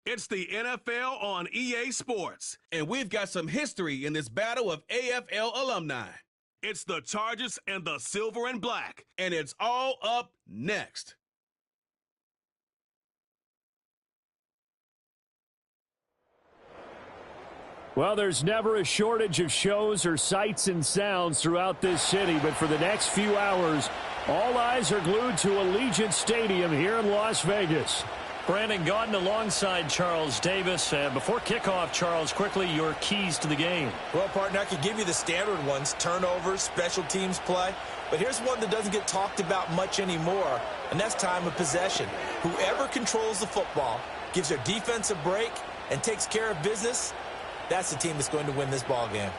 It's the NFL on EA Sports, and we've got some history in this battle of AFL alumni. It's the Chargers and the Silver and Black, and it's all up next. Well, there's never a shortage of shows or sights and sounds throughout this city, but for the next few hours, all eyes are glued to Allegiant Stadium here in Las Vegas. Brandon Gaudin alongside Charles Davis. Before kickoff, Charles, quickly your keys to the game. Well, partner, I could give you the standard ones, turnovers, special teams play. But here's one that doesn't get talked about much anymore, and that's time of possession. Whoever controls the football, gives their defense a break, and takes care of business, that's the team that's going to win this ball game.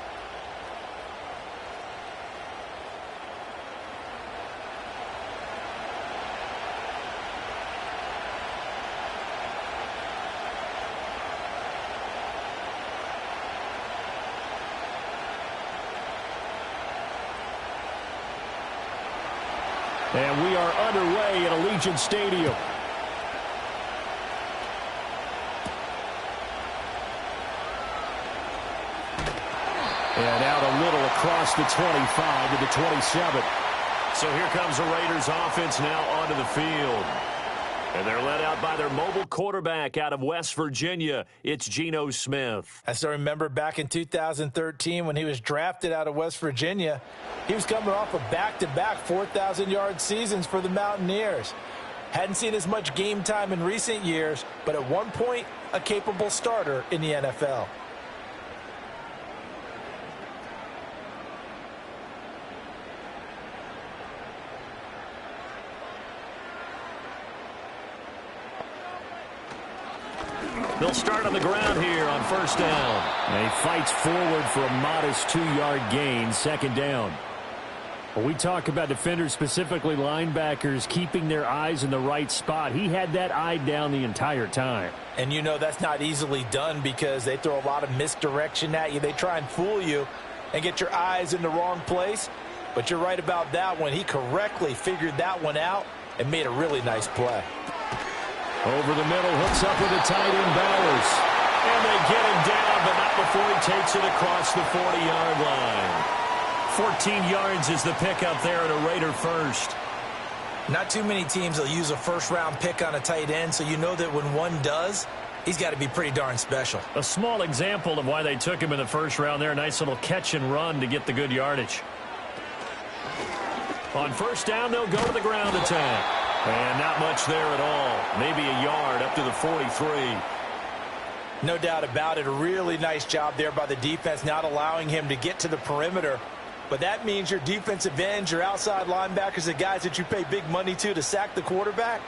And we are underway at Allegiant Stadium. And out a little across the 25 to the 27. So here comes the Raiders offense now onto the field. And they're led out by their mobile quarterback out of West Virginia. It's Geno Smith. I still remember back in 2013 when he was drafted out of West Virginia. He was coming off of back-to-back 4,000-yard seasons for the Mountaineers. Hadn't seen as much game time in recent years, but at one point, a capable starter in the NFL. They'll start on the ground here on first down. And he fights forward for a modest 2-yard gain, second down. When we talk about defenders, specifically linebackers, keeping their eyes in the right spot, he had that eye down the entire time. And you know that's not easily done because they throw a lot of misdirection at you. They try and fool you and get your eyes in the wrong place. But you're right about that one. He correctly figured that one out and made a really nice play. Over the middle, hooks up with the tight end, Bowers. And they get him down, but not before he takes it across the 40-yard line. 14 yards is the pickup there at a Raider first. Not too many teams will use a first-round pick on a tight end, so you know that when one does, he's got to be pretty darn special. A small example of why they took him in the first round there. A nice little catch and run to get the good yardage. On first down, they'll go to the ground attack. And not much there at all. Maybe a yard up to the 43. No doubt about it. A really nice job there by the defense, not allowing him to get to the perimeter. But that means your defensive ends, your outside linebackers, the guys that you pay big money to sack the quarterback,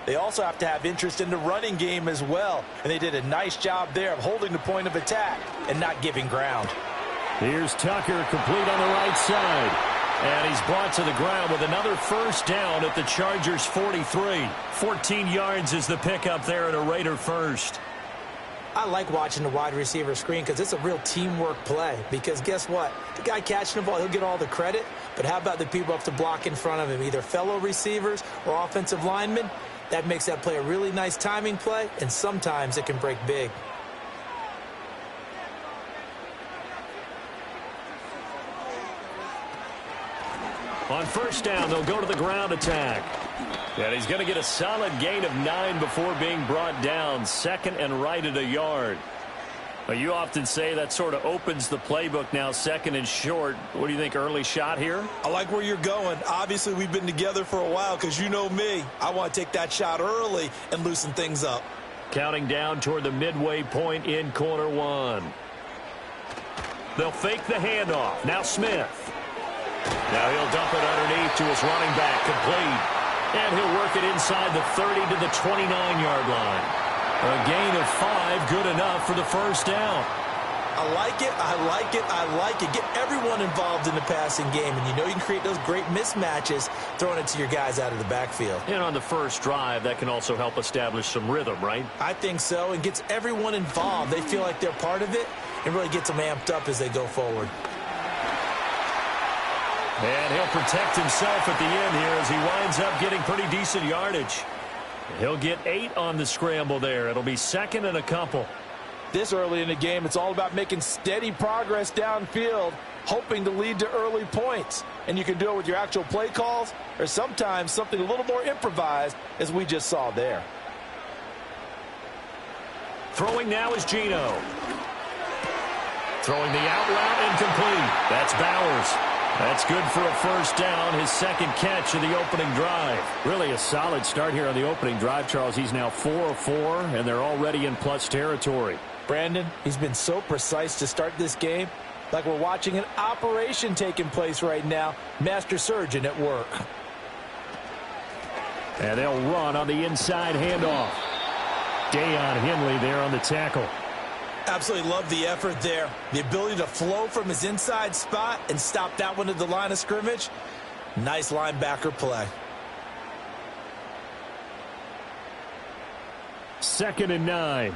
they also have to have interest in the running game as well. And they did a nice job there of holding the point of attack and not giving ground. Here's Tucker, complete on the right side. And he's brought to the ground with another first down at the Chargers' 43. 14 yards is the pickup there at a Raider first. I like watching the wide receiver screen because it's a real teamwork play. Because guess what? The guy catching the ball, he'll get all the credit. But how about the people up to block in front of him, either fellow receivers or offensive linemen? That makes that play a really nice timing play, and sometimes it can break big. On first down, they'll go to the ground attack. And he's going to get a solid gain of 9 before being brought down. Second and right at a yard. Well, you often say that sort of opens the playbook now, second and short. What do you think, early shot here? I like where you're going. Obviously, we've been together for a while because you know me. I want to take that shot early and loosen things up. Counting down toward the midway point in corner one. They'll fake the handoff. Now Smith. Now he'll dump it underneath to his running back, complete. And he'll work it inside the 30 to the 29-yard line. A gain of 5, good enough for the first down. I like it, I like it, I like it. Get everyone involved in the passing game, and you know you can create those great mismatches throwing it to your guys out of the backfield. And on the first drive, that can also help establish some rhythm, right? I think so, and gets everyone involved. They feel like they're part of it, and really gets them amped up as they go forward. And he'll protect himself at the end here as he winds up getting pretty decent yardage. He'll get 8 on the scramble there. It'll be second and a couple. This early in the game, it's all about making steady progress downfield, hoping to lead to early points. And you can do it with your actual play calls or sometimes something a little more improvised, as we just saw there. Throwing now is Geno. Throwing the out route incomplete. That's Bowers. That's good for a first down, his second catch of the opening drive. Really a solid start here on the opening drive, Charles. He's now 4 of 4, and they're already in plus territory. Brandon, he's been so precise to start this game, like we're watching an operation taking place right now. Master surgeon at work. And they'll run on the inside handoff. Deion Henley there on the tackle. Absolutely love the effort there. The ability to flow from his inside spot and stop that one at the line of scrimmage. Nice linebacker play. 2nd and 9.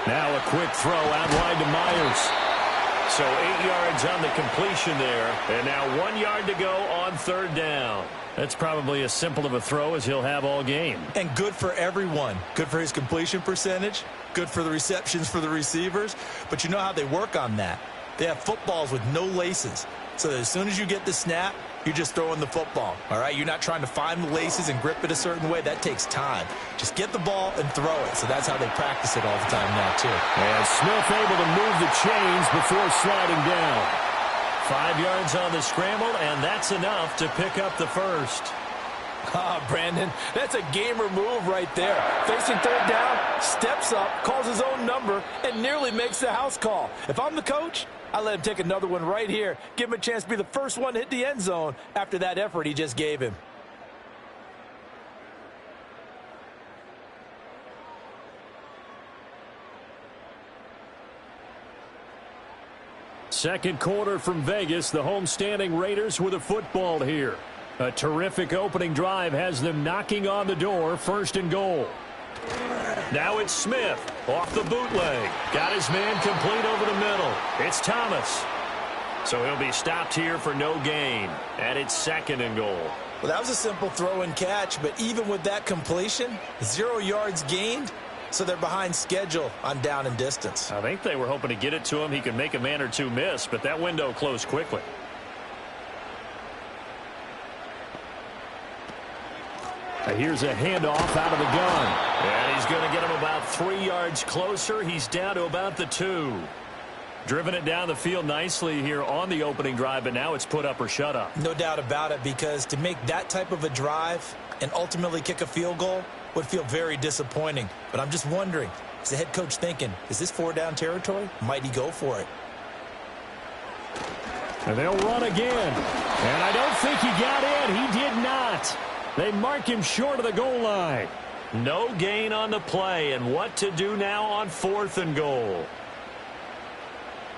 Now a quick throw out wide to Myers. So 8 yards on the completion there. And now 1 yard to go on third down. That's probably as simple of a throw as he'll have all game. And good for everyone. Good for his completion percentage. Good for the receptions for the receivers. But you know how they work on that. They have footballs with no laces. So that as soon as you get the snap, you're just throwing the football. All right? You're not trying to find the laces and grip it a certain way. That takes time. Just get the ball and throw it. So that's how they practice it all the time now, too. And Smith able to move the chains before sliding down. 5 yards on the scramble, and that's enough to pick up the first. Brandon, that's a gamer move right there. Facing third down, steps up, calls his own number, and nearly makes the house call. If I'm the coach, I let him take another one right here. Give him a chance to be the first one to hit the end zone after that effort he just gave him. Second quarter from Vegas. The homestanding Raiders with a football here. A terrific opening drive has them knocking on the door. 1st and goal. Now it's Smith off the bootleg. Got his man complete over the middle. It's Thomas. So he'll be stopped here for no gain. And it's 2nd and goal. Well, that was a simple throw and catch, but even with that completion, 0 yards gained. So they're behind schedule on down and distance. I think they were hoping to get it to him. He could make a man or two miss, but that window closed quickly. Here's a handoff out of the gun. And he's going to get him about 3 yards closer. He's down to about the 2. Driven it down the field nicely here on the opening drive, but now it's put up or shut up. No doubt about it, because to make that type of a drive and ultimately kick a field goal would feel very disappointing. But I'm just wondering, is the head coach thinking, is this 4-down territory? Might he go for it? And they'll run again. And I don't think he got in. He did not. They mark him short of the goal line. No gain on the play, and what to do now on 4th and goal.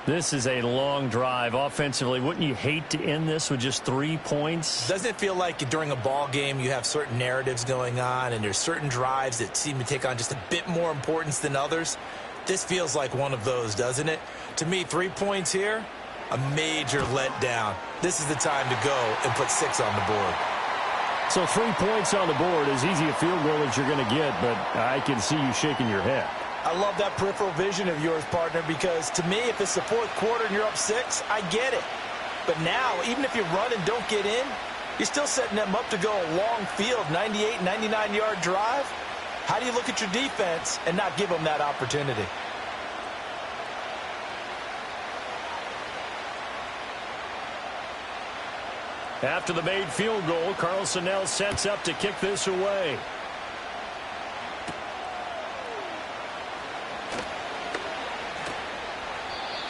This is a long drive offensively. Wouldn't you hate to end this with just 3 points? Doesn't it feel like during a ball game you have certain narratives going on and there's certain drives that seem to take on just a bit more importance than others? This feels like one of those, doesn't it? To me, 3 points here, a major letdown. This is the time to go and put 6 on the board. So 3 points on the board, as easy a field goal as you're going to get, but I can see you shaking your head. I love that peripheral vision of yours, partner, because to me, if it's the 4th quarter and you're up 6, I get it. But now, even if you run and don't get in, you're still setting them up to go a long field, 98, 99-yard drive. How do you look at your defense and not give them that opportunity? After the made field goal, Carlson now sets up to kick this away.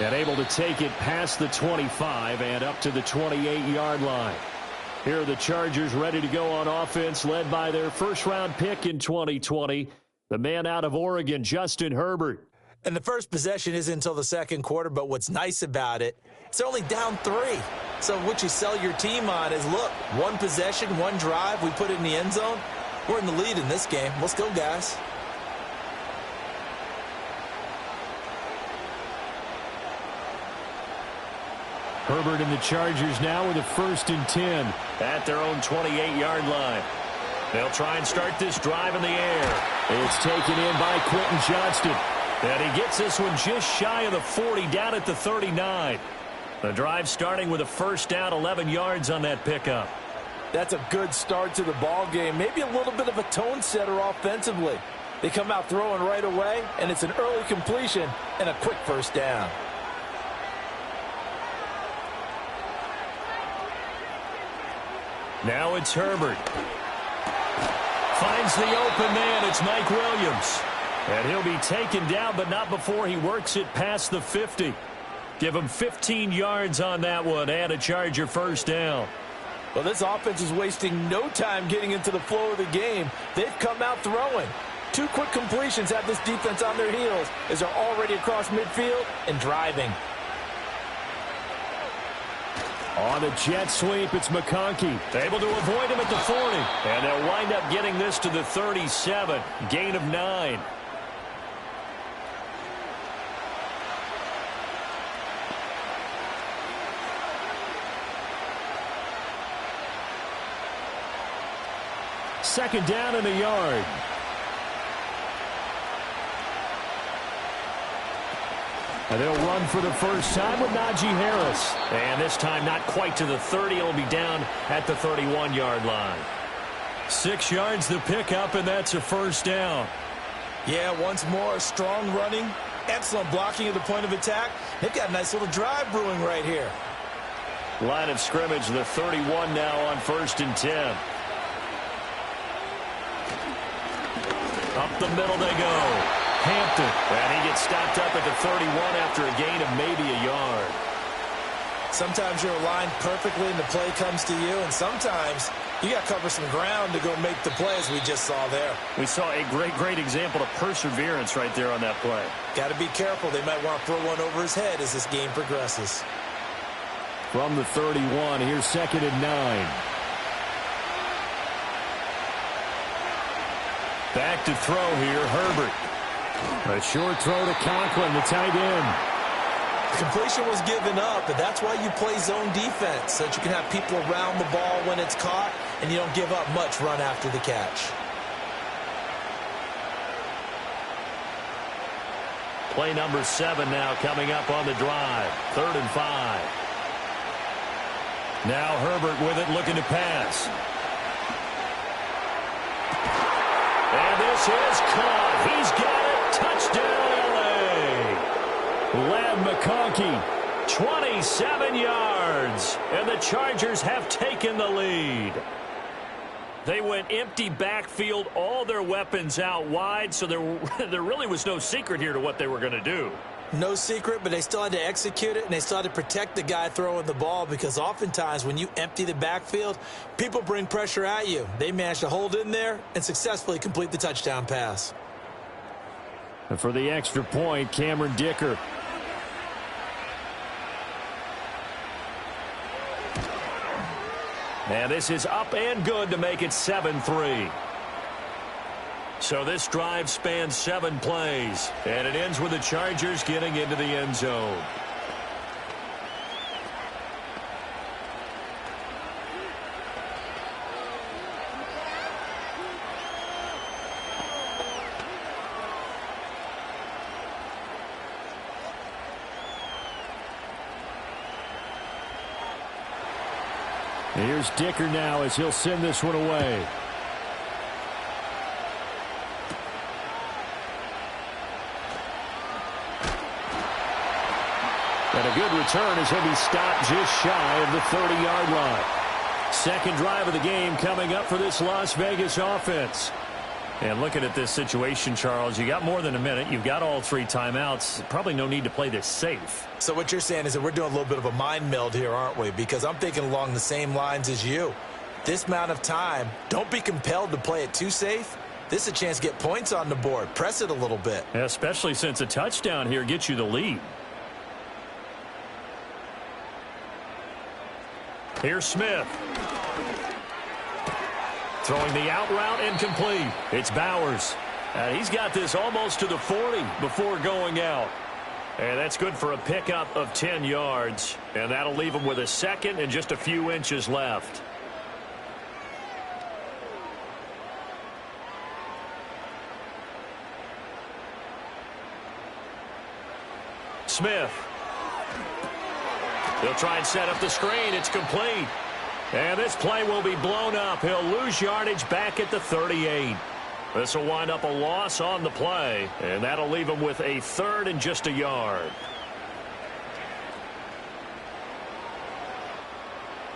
And able to take it past the 25 and up to the 28-yard line. Here are the Chargers ready to go on offense, led by their first-round pick in 2020, the man out of Oregon, Justin Herbert. And the first possession isn't until the 2nd quarter, but what's nice about it, it's only down 3. So what you sell your team on is, look, 1 possession, 1 drive, we put it in the end zone. We're in the lead in this game. Let's go, guys. Herbert and the Chargers now with a 1st and 10. At their own 28-yard line. They'll try and start this drive in the air. It's taken in by Quentin Johnston. And he gets this one just shy of the 40, down at the 39. The drive starting with a 1st down, 11 yards on that pickup. That's a good start to the ball game. Maybe a little bit of a tone setter offensively. They come out throwing right away, and it's an early completion and a quick 1st down. Now it's Herbert. Finds the open man. It's Mike Williams. And he'll be taken down, but not before he works it past the 50. Give him 15 yards on that one and a Charger 1st down. Well, this offense is wasting no time getting into the flow of the game. They've come out throwing. 2 quick completions have this defense on their heels as they're already across midfield and driving. On a jet sweep, it's McConkey. Able to avoid him at the 40. And they'll wind up getting this to the 37. Gain of 9. Second down and a yard. And they'll run for the first time with Najee Harris. And this time not quite to the 30. It'll be down at the 31-yard line. 6 yards the pickup, and that's a 1st down. Yeah, once more, strong running, excellent blocking at the point of attack. They've got a nice little drive brewing right here. Line of scrimmage, the 31 now on 1st and 10. Up the middle they go. Hampton. And he gets stopped up at the 31 after a gain of maybe a yard. Sometimes you're aligned perfectly and the play comes to you, and sometimes you got to cover some ground to go make the play, as we just saw there. We saw a great example of perseverance right there on that play. Got to be careful. They might want to throw one over his head as this game progresses. From the 31, here's 2nd and 9. Back to throw here, Herbert. A short throw to Conklin, the tight end. Completion was given up, but that's why you play zone defense, so that you can have people around the ball when it's caught, and you don't give up much run after the catch. Play number 7 now coming up on the drive. 3rd and 5. Now Herbert with it, looking to pass. And this is caught. He's got it. Touchdown, L.A. Lad McConkey. 27 yards. And the Chargers have taken the lead. They went empty backfield, all their weapons out wide, so there really was no secret here to what they were going to do. No secret, but they still had to execute it, and they still had to protect the guy throwing the ball, because oftentimes when you empty the backfield, people bring pressure at you. They managed to hold in there and successfully complete the touchdown pass. And for the extra point, Cameron Dicker. And this is up and good to make it 7-3. So this drive spans 7 plays, and it ends with the Chargers getting into the end zone. Here's Dicker now as he'll send this one away. And a good return as he'll be stopped just shy of the 30-yard line. Second drive of the game coming up for this Las Vegas offense. And looking at this situation, Charles, you got more than a minute. You've got all 3 timeouts. Probably no need to play this safe. So what you're saying is that we're doing a little bit of a mind meld here, aren't we? Because I'm thinking along the same lines as you. This amount of time, don't be compelled to play it too safe. This is a chance to get points on the board. Press it a little bit. Yeah, especially since a touchdown here gets you the lead. Here's Smith. Throwing the out route incomplete. It's Bowers. And he's got this almost to the 40 before going out. And that's good for a pickup of 10 yards. And that'll leave him with a second and just a few inches left. Smith. He'll try and set up the screen. It's complete. And this play will be blown up. He'll lose yardage back at the 38. This will wind up a loss on the play, and that'll leave him with a third and just a yard.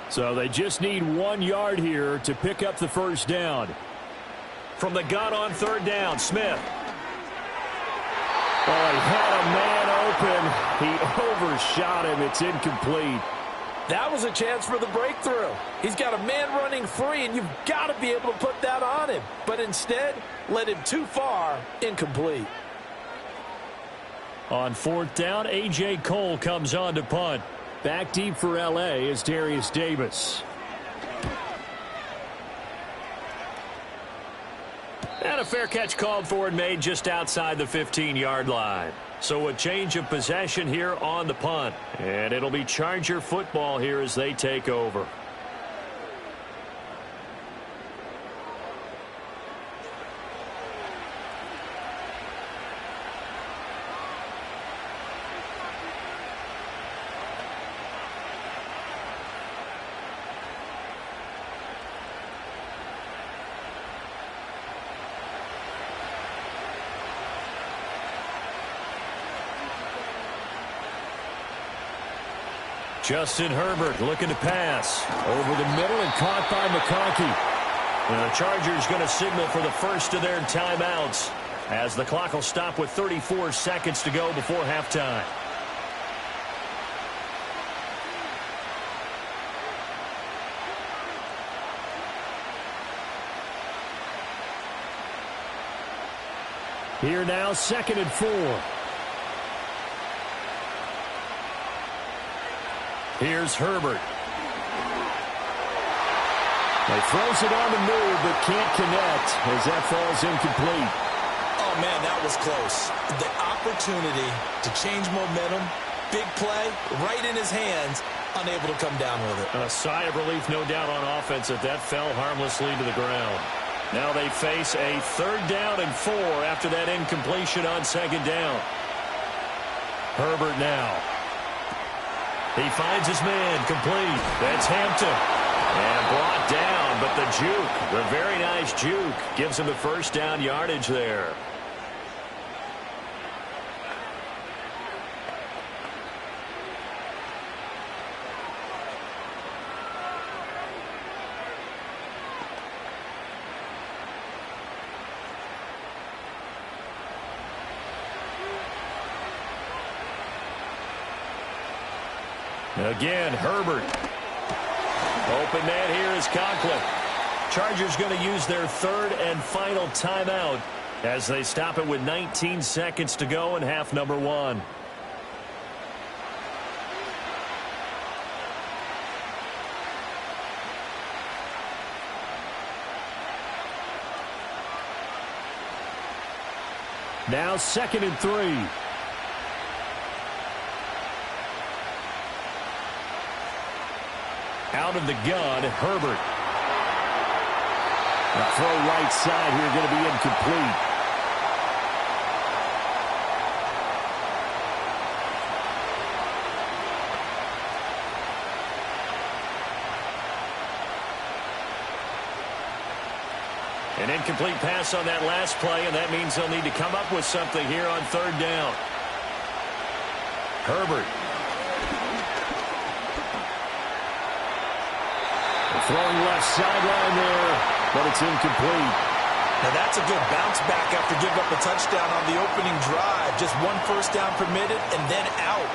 So they just need 1 yard here to pick up the first down. From the gun on third down, Smith. Oh, he had a man open. He overshot him. It's incomplete. That was a chance for the breakthrough. He's got a man running free, and you've got to be able to put that on him. But instead, led him too far, incomplete. On fourth down, A.J. Cole comes on to punt. Back deep for L.A. is Darius Davis. And a fair catch called for and made just outside the 15-yard line. So a change of possession here on the punt. And it'll be Charger football here as they take over. Justin Herbert looking to pass. Over the middle and caught by McConkey. And the Chargers going to signal for the first of their timeouts as the clock will stop with 34 seconds to go before halftime. Here now, 2nd and 4. Here's Herbert. He throws it on the move, but can't connect as that falls incomplete. Oh, man, that was close. The opportunity to change momentum, big play, right in his hands, unable to come down with it. A sigh of relief, no doubt, on offense that that fell harmlessly to the ground. Now they face a 3rd down and 4 after that incompletion on 2nd down. Herbert now. He finds his man, complete. That's Hampton. And brought down, but the juke, the very nice juke, gives him the first down yardage there. Again, Herbert. Open man here is Conklin. Chargers going to use their 3rd and final timeout as they stop it with 19 seconds to go in half number 1. Now 2nd and 3. Out of the gun, Herbert. The throw right side here going to be incomplete. An incomplete pass on that last play, and that means they'll need to come up with something here on 3rd down. Herbert. Throwing left sideline there, but it's incomplete. Now that's a good bounce back after giving up a touchdown on the opening drive. Just 1 first down permitted and then out.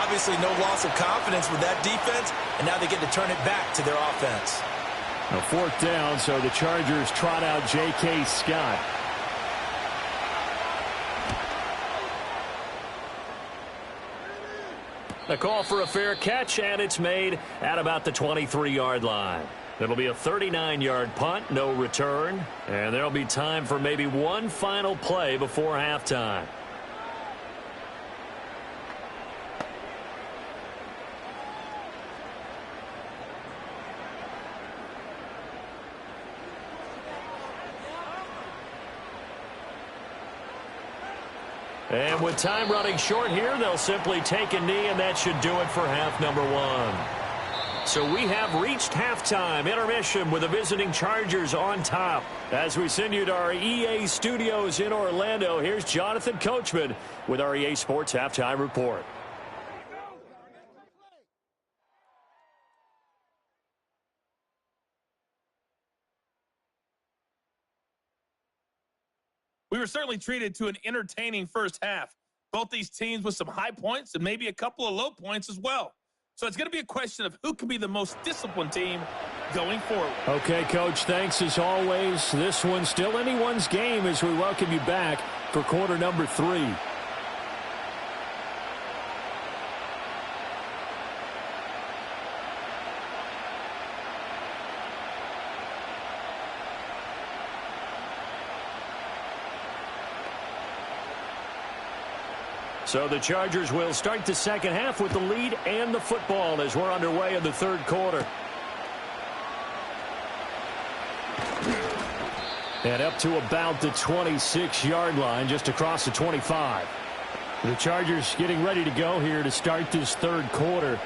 Obviously no loss of confidence with that defense, and now they get to turn it back to their offense. Now 4th down, so the Chargers trot out J.K. Scott. A call for a fair catch, and it's made at about the 23-yard line. It'll be a 39-yard punt, no return, and there'll be time for maybe one final play before halftime. And with time running short here, they'll simply take a knee, and that should do it for half number one. So we have reached halftime intermission with the visiting Chargers on top. As we send you to our EA studios in Orlando, here's Jonathan Coachman with our EA Sports Halftime Report. We were certainly treated to an entertaining first half. Both these teams with some high points and maybe a couple of low points as well. So it's going to be a question of who can be the most disciplined team going forward. Okay, Coach, thanks as always. This one's still anyone's game as we welcome you back for quarter number 3. So the Chargers will start the second half with the lead and the football as we're underway in the third quarter. And up to about the 26-yard line, just across the 25. The Chargers getting ready to go here to start this third quarter.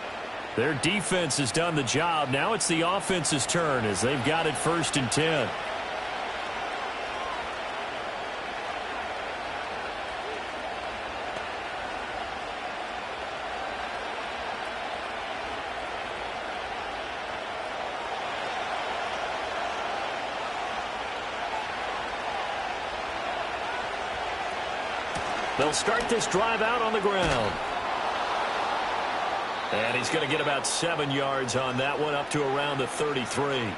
Their defense has done the job. Now it's the offense's turn as they've got it 1st and 10. They'll start this drive out on the ground. And he's going to get about 7 yards on that one, up to around the 33.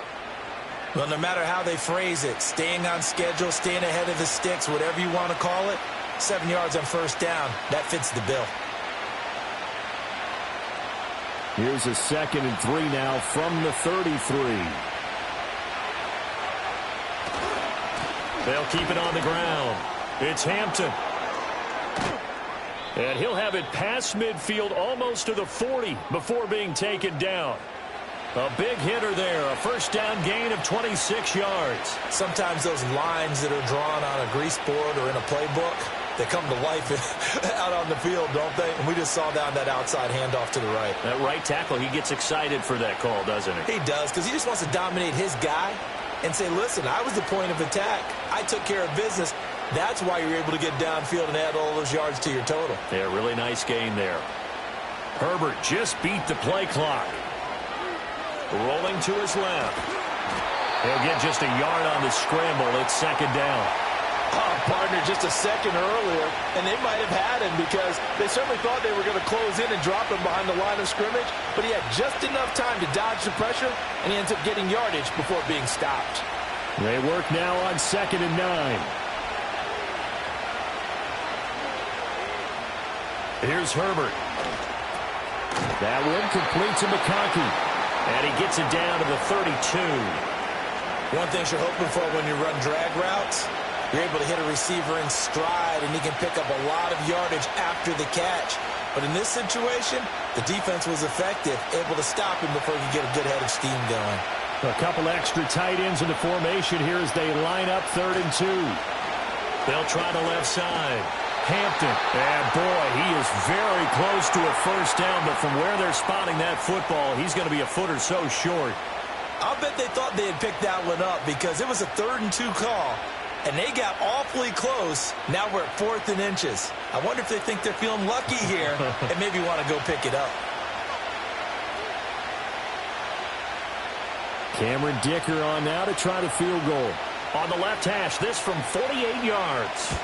Well, no matter how they phrase it, staying on schedule, staying ahead of the sticks, whatever you want to call it, 7 yards on first down, that fits the bill. Here's a 2nd and 3 now from the 33. They'll keep it on the ground. It's Hampton. And he'll have it past midfield almost to the 40 before being taken down. A big hitter there, a first down gain of 26 yards. Sometimes those lines that are drawn on a grease board or in a playbook, they come to life out on the field, don't they? And we just saw down that outside handoff to the right. That right tackle, he gets excited for that call, doesn't he? He does, because he just wants to dominate his guy and say, listen, I was the point of attack. I took care of business. That's why you're able to get downfield and add all those yards to your total. Yeah, really nice gain there. Herbert just beat the play clock. Rolling to his left. He'll get just a yard on the scramble. It's 2nd down. Oh, partner, just a second earlier, and they might have had him because they certainly thought they were going to close in and drop him behind the line of scrimmage, but he had just enough time to dodge the pressure, and he ends up getting yardage before being stopped. They work now on 2nd and 9. Here's Herbert. That one complete to McConkey. And he gets it down to the 32. One thing you're hoping for when you run drag routes, you're able to hit a receiver in stride, and he can pick up a lot of yardage after the catch. But in this situation, the defense was effective, able to stop him before he could get a good head of steam going. A couple extra tight ends in the formation here as they line up 3rd and 2. They'll try the left side. Hampton. And boy, he is very close to a first down, but from where they're spotting that football, he's going to be a foot or so short. I'll bet they thought they had picked that one up because it was a 3rd and 2 call, and they got awfully close. Now we're at 4th and inches. I wonder if they think they're feeling lucky here and maybe want to go pick it up. Cameron Dicker on now to try the field goal. On the left hash, this from 48 yards.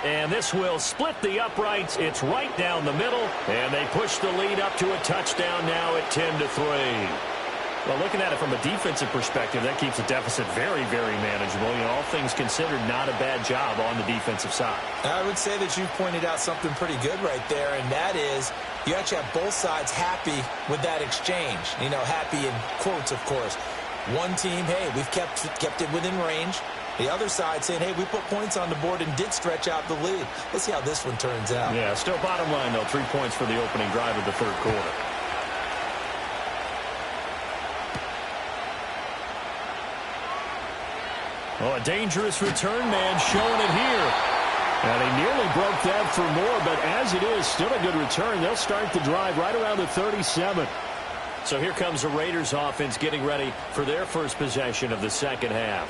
And this will split the uprights. It's right down the middle. And they push the lead up to a touchdown now at 10-3. Well, looking at it from a defensive perspective, that keeps the deficit very, very manageable. You know, all things considered, not a bad job on the defensive side. I would say that you've pointed out something pretty good right there, and that is you actually have both sides happy with that exchange. You know, happy in quotes, of course. One team, hey, we've kept it within range. The other side saying, hey, we put points on the board and did stretch out the lead. Let's see how this one turns out. Yeah, still bottom line, though, 3 points for the opening drive of the third quarter. Oh, a dangerous return man showing it here. And he nearly broke that for more, but as it is, still a good return. They'll start the drive right around the 37. So here comes the Raiders offense getting ready for their first possession of the second half.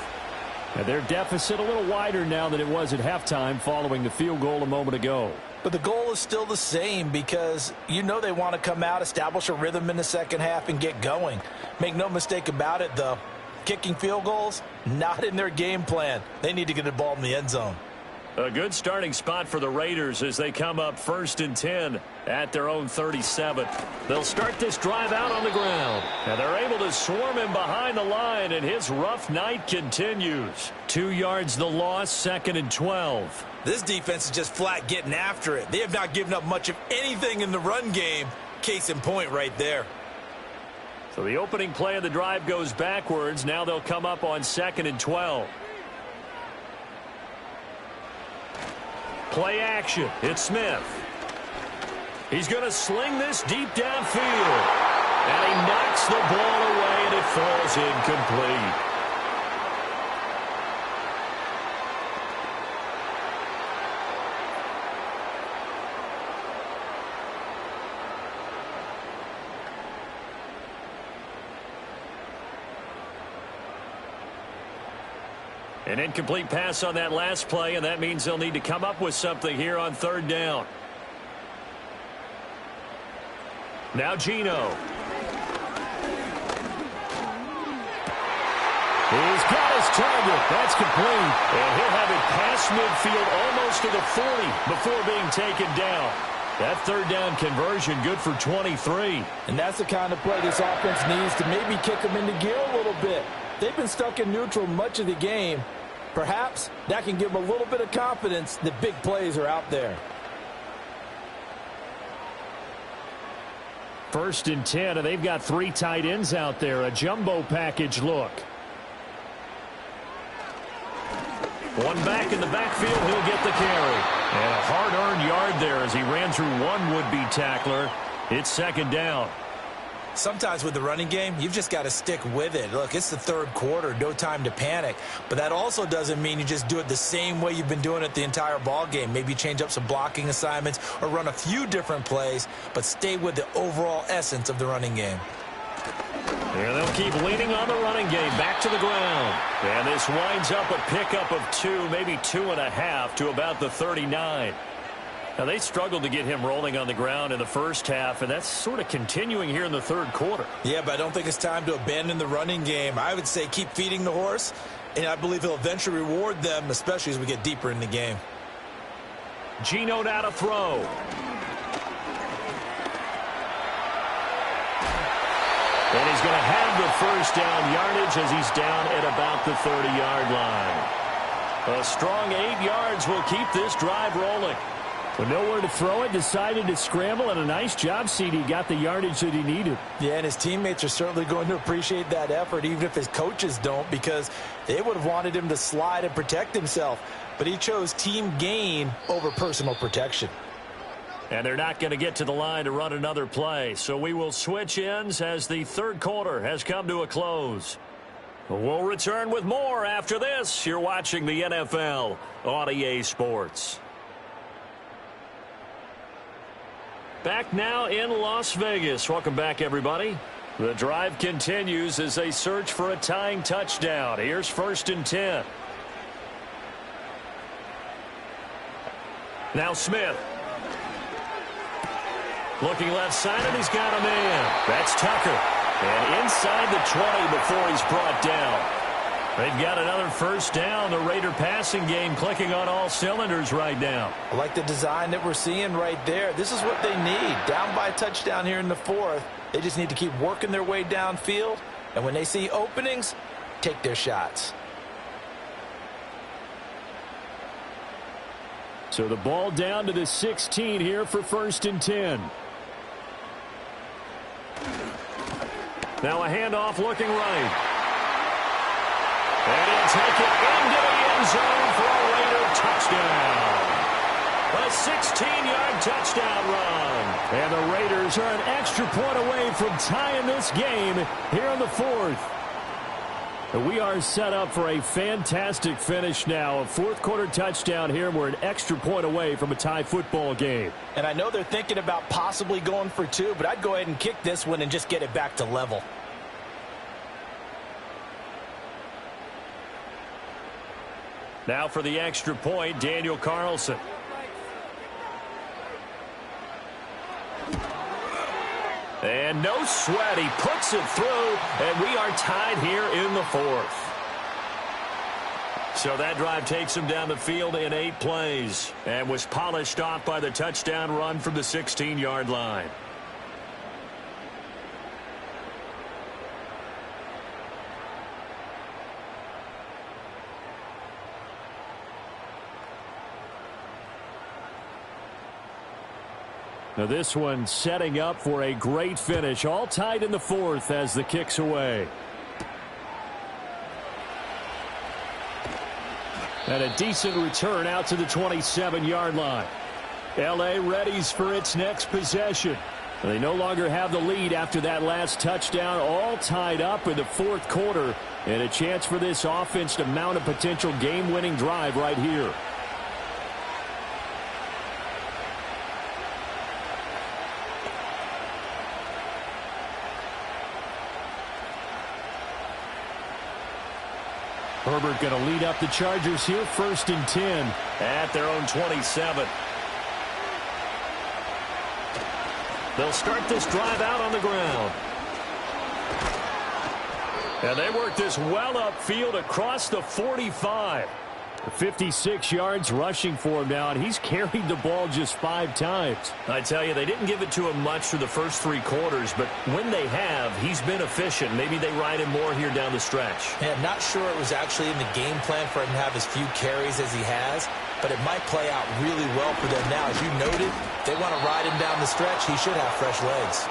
And their deficit a little wider now than it was at halftime following the field goal a moment ago. But the goal is still the same because you know they want to come out, establish a rhythm in the second half, and get going. Make no mistake about it, though. Kicking field goals, not in their game plan. They need to get the ball in the end zone. A good starting spot for the Raiders as they come up 1st and 10 at their own 37. They'll start this drive out on the ground. And they're able to swarm him behind the line, and his rough night continues. 2 yards the loss, 2nd and 12. This defense is just flat getting after it. They have not given up much of anything in the run game. Case in point right there. So the opening play of the drive goes backwards. Now they'll come up on 2nd and 12. Play action. It's Smith. He's going to sling this deep downfield. And he knocks the ball away, and it falls incomplete. An incomplete pass on that last play, and that means they'll need to come up with something here on 3rd down. Now Geno. He's got his target. That's complete. And he'll have it past midfield almost to the 40 before being taken down. That 3rd down conversion good for 23. And that's the kind of play this offense needs to maybe kick them into gear a little bit. They've been stuck in neutral much of the game. Perhaps that can give them a little bit of confidence that big plays are out there. 1st and 10, and they've got 3 tight ends out there. A jumbo package look. One back in the backfield, he'll get the carry. And a hard-earned yard there as he ran through one would-be tackler. It's 2nd down. Sometimes with the running game, you've just got to stick with it. Look, it's the 3rd quarter, no time to panic. But that also doesn't mean you just do it the same way you've been doing it the entire ball game. Maybe change up some blocking assignments or run a few different plays, but stay with the overall essence of the running game. Here they'll keep leaning on the running game, back to the ground. And this winds up a pickup of 2, maybe 2.5 to about the 39. Now, they struggled to get him rolling on the ground in the first half, and that's sort of continuing here in the 3rd quarter. Yeah, but I don't think it's time to abandon the running game. I would say keep feeding the horse, and I believe he'll eventually reward them, especially as we get deeper in the game. Geno now to throw. And he's going to have the 1st down yardage as he's down at about the 30-yard line. A strong 8 yards will keep this drive rolling. With nowhere to throw it, decided to scramble, and a nice job, CD. Got the yardage that he needed. Yeah, and his teammates are certainly going to appreciate that effort, even if his coaches don't, because they would have wanted him to slide and protect himself. But he chose team gain over personal protection. And they're not going to get to the line to run another play. So we will switch ends as the 3rd quarter has come to a close. We'll return with more after this. You're watching the NFL on EA Sports. Back now in Las Vegas. Welcome back, everybody. The drive continues as they search for a tying touchdown. Here's 1st and 10. Now Smith. Looking left side, and he's got a man. That's Tucker. And inside the 20 before he's brought down. They've got another 1st down. The Raider passing game clicking on all cylinders right now. I like the design that we're seeing right there. This is what they need. Down by a touchdown here in the 4th. They just need to keep working their way downfield. And when they see openings, take their shots. So the ball down to the 16 here for 1st and 10. Now a handoff looking right. And he'll take it into the end zone for a Raider touchdown. A 16-yard touchdown run. And the Raiders are an extra point away from tying this game here in the 4th. And we are set up for a fantastic finish now. A fourth-quarter touchdown here, and we're an extra point away from a tie football game. And I know they're thinking about possibly going for two, but I'd go ahead and kick this one and just get it back to level. Now for the extra point, Daniel Carlson. And no sweat. He puts it through, and we are tied here in the fourth. So that drive takes him down the field in 8 plays and was polished off by the touchdown run from the 16-yard line. Now this one setting up for a great finish. All tied in the fourth as the kick's away. And a decent return out to the 27-yard line. L.A. readies for its next possession. They no longer have the lead after that last touchdown. All tied up in the fourth quarter. And a chance for this offense to mount a potential game-winning drive right here. Herbert going to lead up the Chargers here, 1st and 10. At their own 27. They'll start this drive out on the ground. And they work this well upfield across the 45. 56 yards rushing for him now, and he's carried the ball just 5 times. I tell you, they didn't give it to him much for the first 3 quarters, but when they have, he's been efficient. Maybe they ride him more here down the stretch. Yeah, not sure it was actually in the game plan for him to have as few carries as he has, but it might play out really well for them now. As you noted, they want to ride him down the stretch. He should have fresh legs.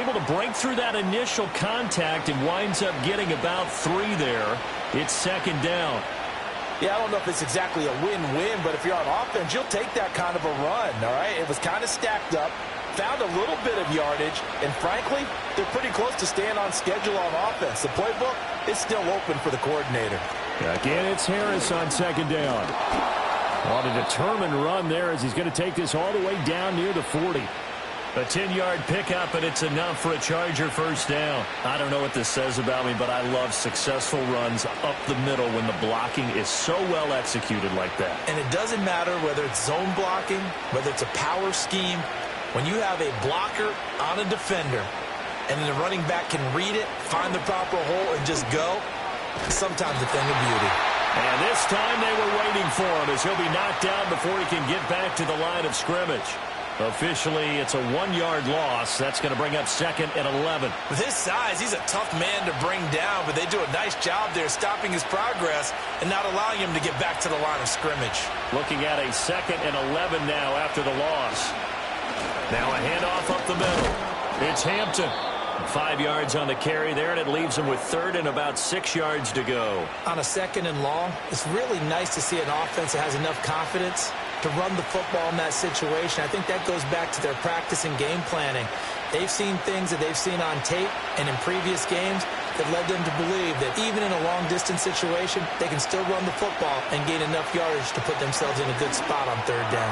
Able to break through that initial contact and winds up getting about 3 there. It's 2nd down. Yeah, I don't know if it's exactly a win-win, but if you're on offense, you'll take that kind of a run, all right? It was kind of stacked up, found a little bit of yardage, and frankly, they're pretty close to staying on schedule on offense. The playbook is still open for the coordinator. Again, it's Harris on 2nd down. On a determined run there as he's going to take this all the way down near the 40. A 10-yard pickup, and it's enough for a Charger 1st down. I don't know what this says about me, but I love successful runs up the middle when the blocking is so well executed like that. And it doesn't matter whether it's zone blocking, whether it's a power scheme. When you have a blocker on a defender, and the running back can read it, find the proper hole, and just go, sometimes a thing of beauty. And this time they were waiting for him as he'll be knocked down before he can get back to the line of scrimmage. Officially, it's a 1-yard loss. That's going to bring up 2nd and 11. With his size, he's a tough man to bring down, but they do a nice job there stopping his progress and not allowing him to get back to the line of scrimmage. Looking at a 2nd and 11 now after the loss. Now a handoff up the middle. It's Hampton. 5 yards on the carry there, and it leaves him with 3rd and about 6 yards to go. On a 2nd and long, it's really nice to see an offense that has enough confidence to run the football in that situation. I think that goes back to their practice and game planning. They've seen things that they've seen on tape and in previous games that led them to believe that even in a long-distance situation, they can still run the football and gain enough yardage to put themselves in a good spot on 3rd down.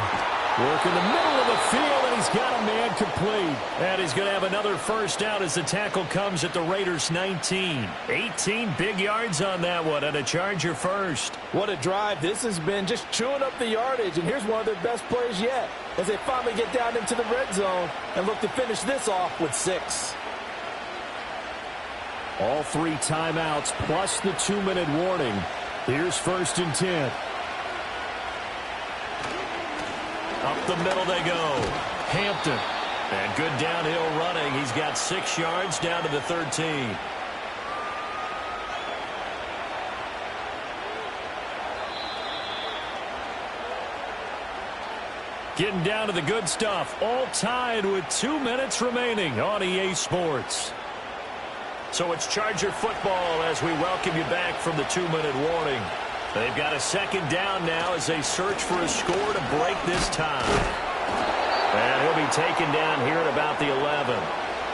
Work in the middle of the field, and he's got a man complete. And he's going to have another 1st down as the tackle comes at the Raiders' 19. 18 big yards on that one, and a Charger 1st. What a drive this has been, just chewing up the yardage. And here's one of their best plays yet as they finally get down into the red zone and look to finish this off with 6. All 3 timeouts plus the 2-minute warning. Here's 1st and 10. Up the middle they go. Hampton. And good downhill running. He's got 6 yards down to the 13. Getting down to the good stuff. All tied with 2 minutes remaining on EA Sports. So it's Charger football as we welcome you back from the 2-minute warning. They've got a 2nd down now as they search for a score to break this tie. And he'll be taken down here at about the 11.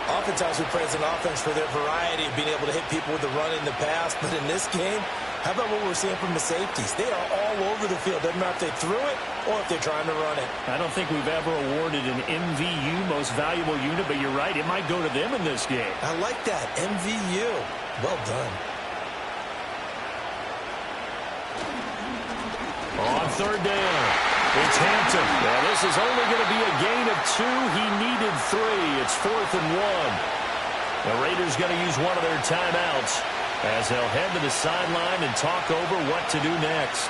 Oftentimes we praise an offense for their variety of being able to hit people with the run in the pass, but in this game, how about what we're seeing from the safeties? They are all over the field. Doesn't matter if they threw it or if they're trying to run it. I don't think we've ever awarded an MVU, most valuable unit, but you're right, it might go to them in this game. I like that, MVU. Well done. On third down, it's Hampton. Now, this is only going to be a gain of 2. He needed 3. It's 4th and 1. The Raiders going to use one of their timeouts as they'll head to the sideline and talk over what to do next.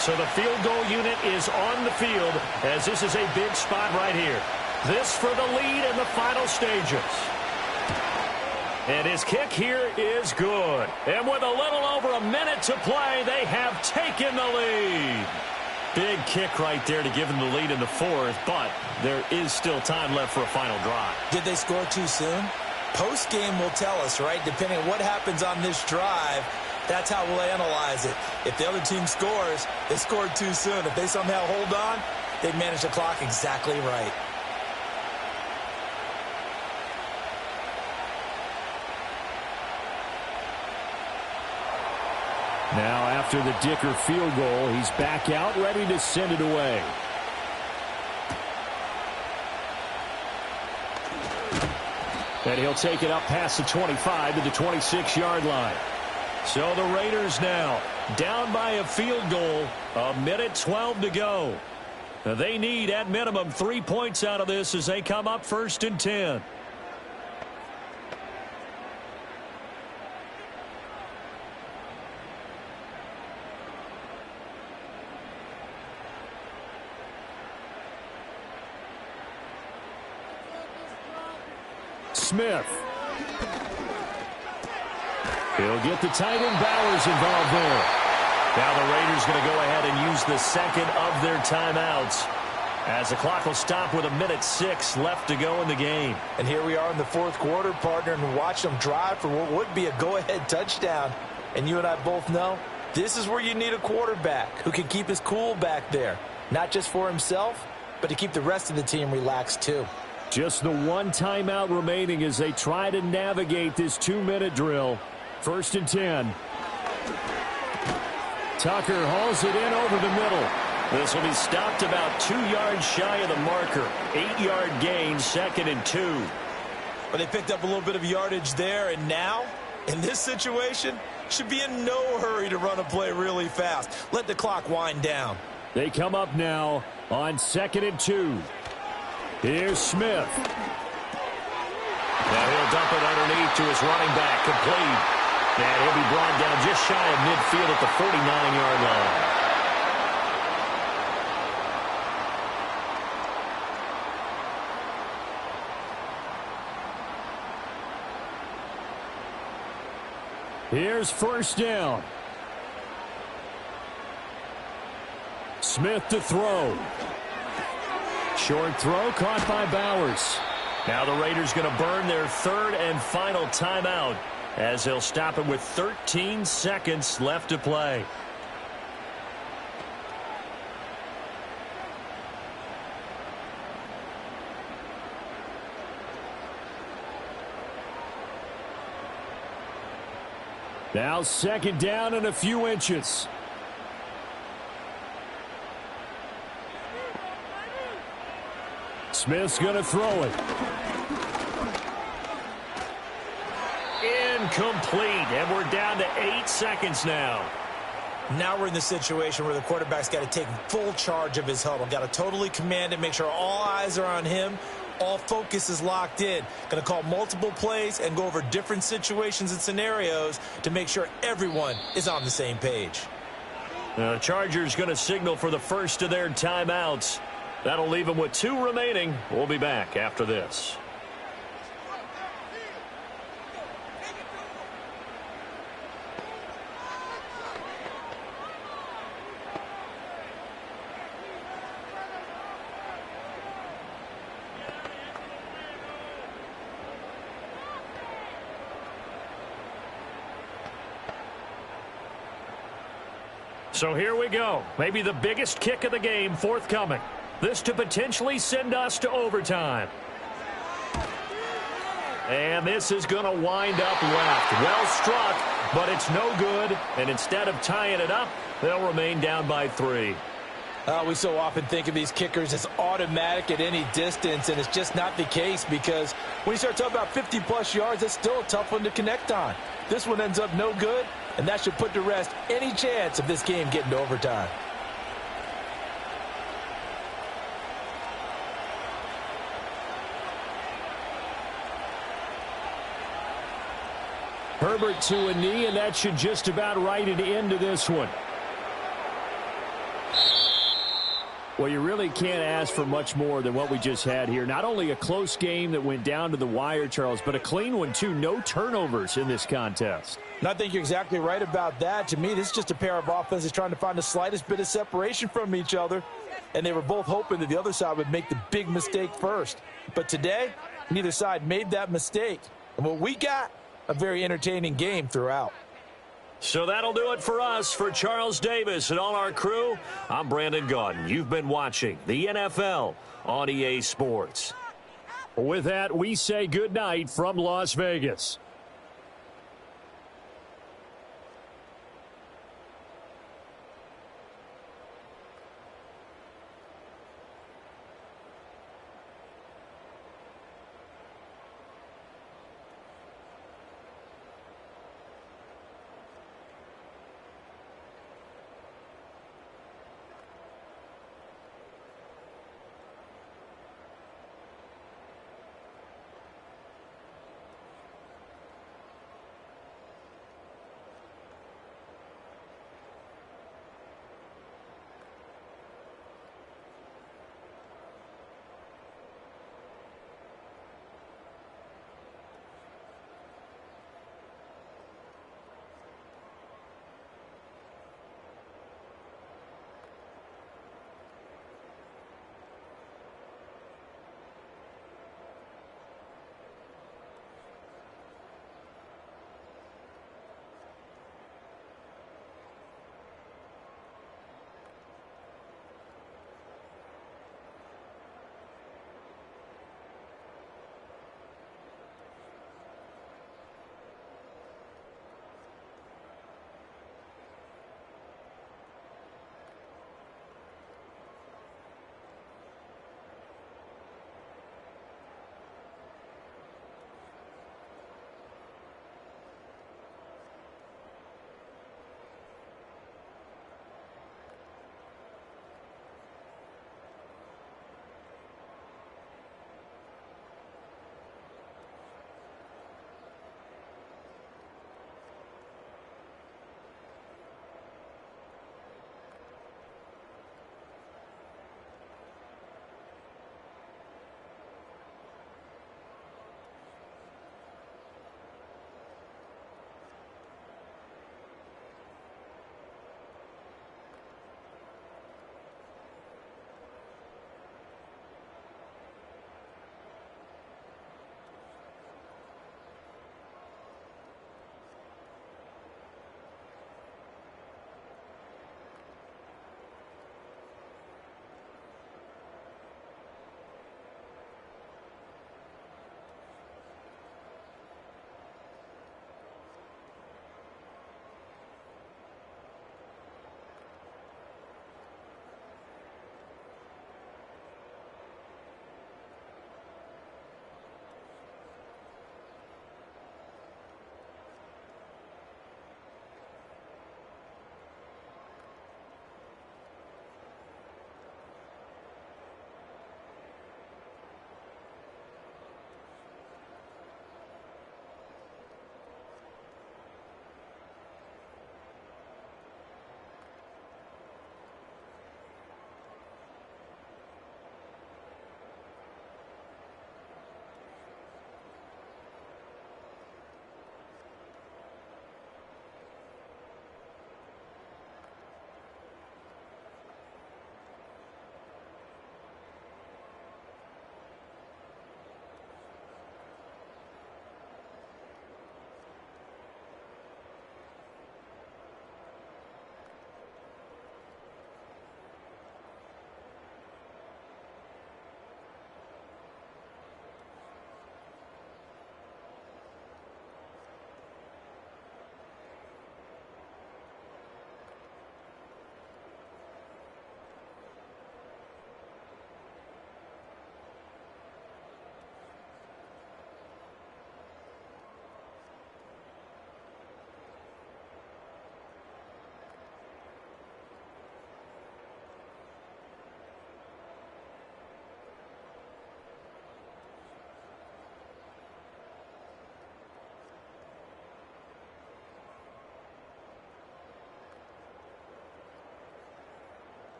So the field goal unit is on the field as this is a big spot right here. This for the lead in the final stages. And his kick here is good. And with a little over a minute to play, they have taken the lead. Big kick right there to give them the lead in the 4th, but there is still time left for a final drive. Did they score too soon? Post-game will tell us, right? Depending on what happens on this drive, that's how we'll analyze it. If the other team scores, they scored too soon. If they somehow hold on, they've managed the clock exactly right. Now, after the Dicker field goal, he's back out, ready to send it away. And he'll take it up past the 25 to the 26-yard line. So the Raiders now down by a field goal, 1:12 to go. Now they need, at minimum, 3 points out of this as they come up 1st and 10. Smith. He'll get the tight end Bowers involved there. Now the Raiders going to go ahead and use the second of their timeouts as the clock will stop with 1:06 left to go in the game. And here we are in the 4th quarter, partner, and watch them drive for what would be a go-ahead touchdown. And you and I both know this is where you need a quarterback who can keep his cool back there, not just for himself, but to keep the rest of the team relaxed too. Just the one timeout remaining as they try to navigate this 2-minute drill. 1st and 10. Tucker hauls it in over the middle. This will be stopped about 2 yards shy of the marker. 8-yard gain, 2nd and 2. But they picked up a little bit of yardage there, and now, in this situation, should be in no hurry to run a play really fast. Let the clock wind down. They come up now on 2nd and 2. Here's Smith. Now he'll dump it underneath to his running back, complete. And he'll be brought down just shy of midfield at the 49-yard line. Here's 1st down. Smith to throw. Short throw caught by Bowers. Now the Raiders going to burn their 3rd and final timeout as they'll stop it with 13 seconds left to play. Now 2nd down and a few inches. Smith's going to throw it. Incomplete, and we're down to 8 seconds now. Now we're in the situation where the quarterback's got to take full charge of his huddle. Got to totally command it, make sure all eyes are on him. All focus is locked in. Going to call multiple plays and go over different situations and scenarios to make sure everyone is on the same page. The Chargers going to signal for the first of their timeouts. That'll leave them with 2 remaining. We'll be back after this. So here we go. Maybe the biggest kick of the game forthcoming. This to potentially send us to overtime. And this is going to wind up left. Well struck, but it's no good. And instead of tying it up, they'll remain down by 3. We so often think of these kickers as automatic at any distance, and it's just not the case because when you start talking about 50-plus yards, that's still a tough one to connect on. This one ends up no good, and that should put to rest any chance of this game getting to overtime. Herbert to a knee, and that should just about write it into this one. Well, you really can't ask for much more than what we just had here. Not only a close game that went down to the wire, Charles, but a clean one, too. No turnovers in this contest. And I think you're exactly right about that. To me, this is just a pair of offenses trying to find the slightest bit of separation from each other, and they were both hoping that the other side would make the big mistake first. But today, neither side made that mistake. And what we got, a very entertaining game throughout. So that'll do it for us. For Charles Davis and all our crew, I'm Brandon Gaudin. You've been watching the NFL on EA Sports. With that, we say good night from Las Vegas.